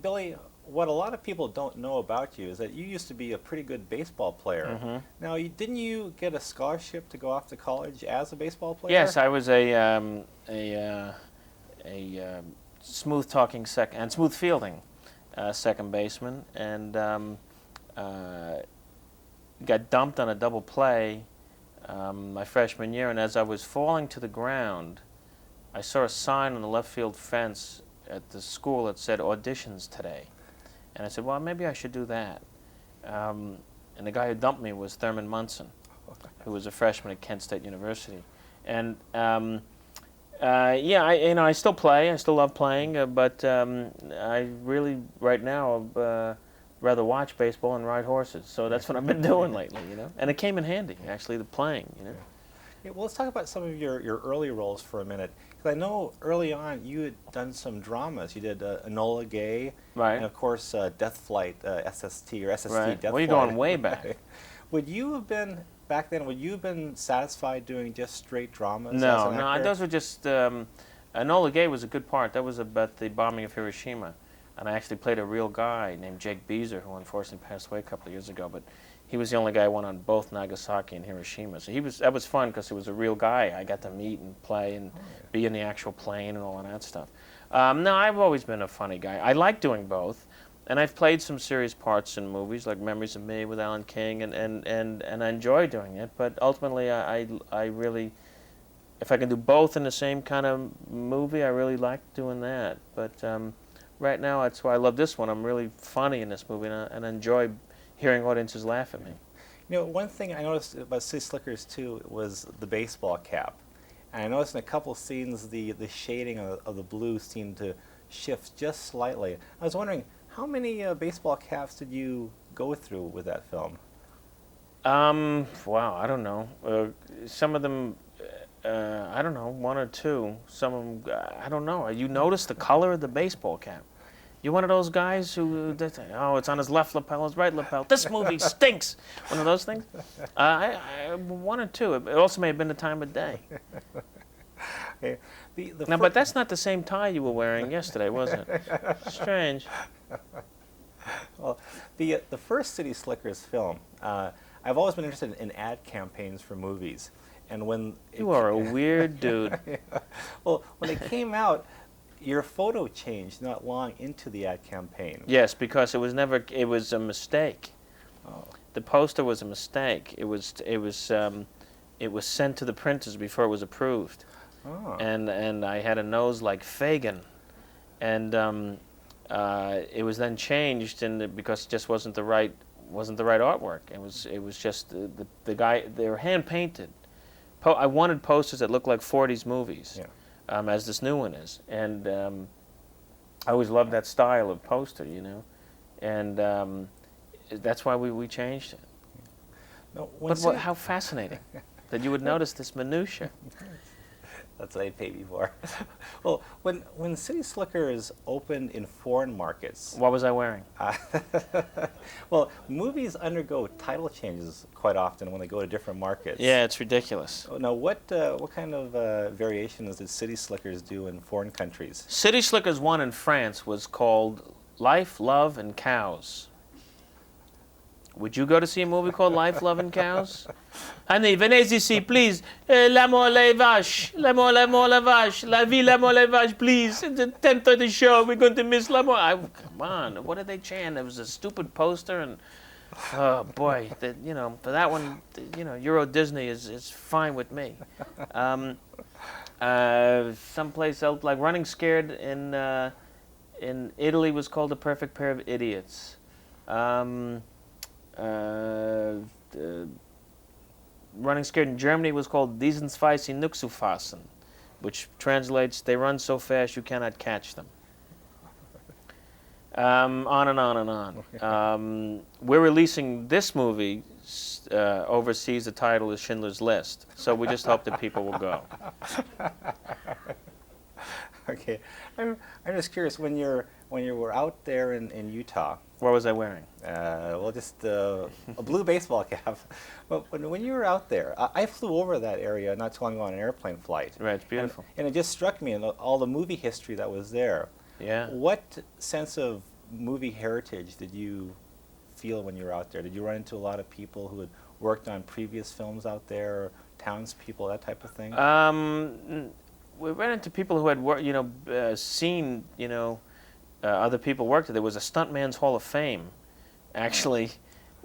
Billy, what a lot of people don't know about you is that you used to be a pretty good baseball player. Now, didn't you get a scholarship to go off to college as a baseball player? Yes, I was a smooth talking second and smooth fielding second baseman, and got dumped on a double play my freshman year. And as I was falling to the ground, I saw a sign on the left field fence at the school that said auditions today, and I said, well, maybe I should do that. And the guy who dumped me was Thurman Munson, who was a freshman at Kent State University. And yeah, I still play. I still love playing, but I really, right now, rather watch baseball and ride horses. So that's what I've been doing lately, And it came in handy, actually, the playing, Yeah, well, let's talk about some of your early roles for a minute. Because I know early on you had done some dramas. You did Enola Gay, Right. And of course Death Flight, SST or SST Right. Death Flight. Well, you're going way back. Would you have been, back then, would you have been satisfied doing just straight dramas as No, an no, actor? those were just, Enola Gay was a good part. That was about the bombing of Hiroshima. And I actually played a real guy named Jake Beezer, who unfortunately passed away a couple of years ago. But he was the only guy who won on both Nagasaki and Hiroshima. So that was fun because it was a real guy. I got to meet and play and be in the actual plane and all of that stuff. No, I've always been a funny guy. I like doing both. And I've played some serious parts in movies like Memories of Me with Alan King, and I enjoy doing it. But ultimately, I really, if I can do both in the same kind of movie, I really like doing that. But right now, that's why I love this one. I'm really funny in this movie, and I enjoy hearing audiences laugh at me. One thing I noticed about City Slickers too was the baseball cap. And I noticed in a couple scenes the shading of the blue seemed to shift just slightly. I was wondering, how many baseball caps did you go through with that film? Wow, I don't know. Some of them, I don't know, one or two. Some of them, I don't know. You notice the color of the baseball cap. You're one of those guys who, oh, it's on his left lapel, his right lapel. This movie stinks. One of those things. One or two. It also may have been the time of day. Okay. Now, but that's not the same tie you were wearing yesterday, was it? Strange. Well, the first City Slickers film, I've always been interested in ad campaigns for movies. And when You are a weird dude. Yeah. Well, when it came out, your photo changed not long into the ad campaign. Yes, because it was a mistake. Oh. The poster was a mistake. It was sent to the printers before it was approved. Oh. And I had a nose like Fagin, and it was then changed because it just wasn't the right artwork. It was just the guy. They were hand painted. I wanted posters that looked like 40s movies. Yeah. As this new one is, and I always loved that style of poster, and that's why we changed it. No, But how fascinating that you would notice this minutia. That's what I paid you for. Well, when City Slickers opened in foreign markets, What was I wearing? well, movies undergo title changes quite often when they go to different markets. Yeah, it's ridiculous. Now, what kind of variations did City Slickers do in foreign countries? City Slickers 1 in France was called Life, Love, and Cows. Would you go to see a movie called Life, Love, and Cows? Honey, venez ici, please. L'amour, les vaches. L'amour, l'amour, la vache. La vie, l'amour, les vaches, please. It's a 10:30 show. We're going to miss l'amour. Come on. What did they chant? It was a stupid poster, and oh boy, for that one, Euro Disney is fine with me. Someplace else, like Running Scared in Italy, was called The Perfect Pair of Idiots. Running Scared in Germany was called Die sind zwei, sie nicht zu fassen, which translates, they run so fast you cannot catch them. On and on and on. We're releasing this movie overseas. The title is Schindler's List, so we just hope that people will go. Okay, I'm just curious, when you were out there in Utah. What was I wearing? Well, just a blue baseball cap. But when you were out there, I flew over that area not too long ago on an airplane flight. Right, it's beautiful. And it just struck me, and all the movie history that was there. Yeah. What sense of movie heritage did you feel when you were out there? Did you run into a lot of people who had worked on previous films out there, or townspeople, that type of thing? We ran into people who had seen other people work there. There was a Stuntman's Hall of Fame, actually,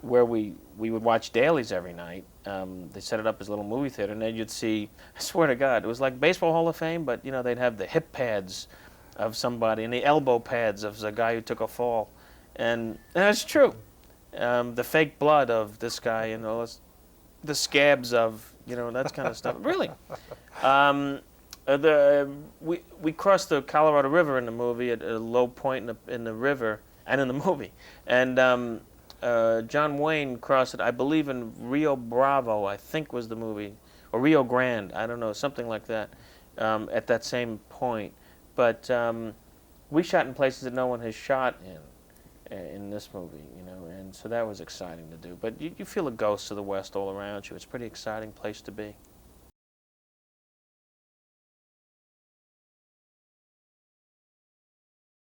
where we would watch dailies every night. They set it up as a little movie theater, and then you'd see, I swear to God, it was like Baseball Hall of Fame, but they'd have the hip pads of somebody and the elbow pads of the guy who took a fall, and that's true. The fake blood of this guy, the scabs of that kind of stuff. Really, we crossed the Colorado River in the movie at a low point in the river and in the movie, and John Wayne crossed it, I believe, in Rio Bravo, I think was the movie, or Rio Grande, I don't know, something like that, at that same point. But we shot in places that no one has shot in this movie, and so that was exciting to do. But you feel the ghosts of the West all around you. It's a pretty exciting place to be.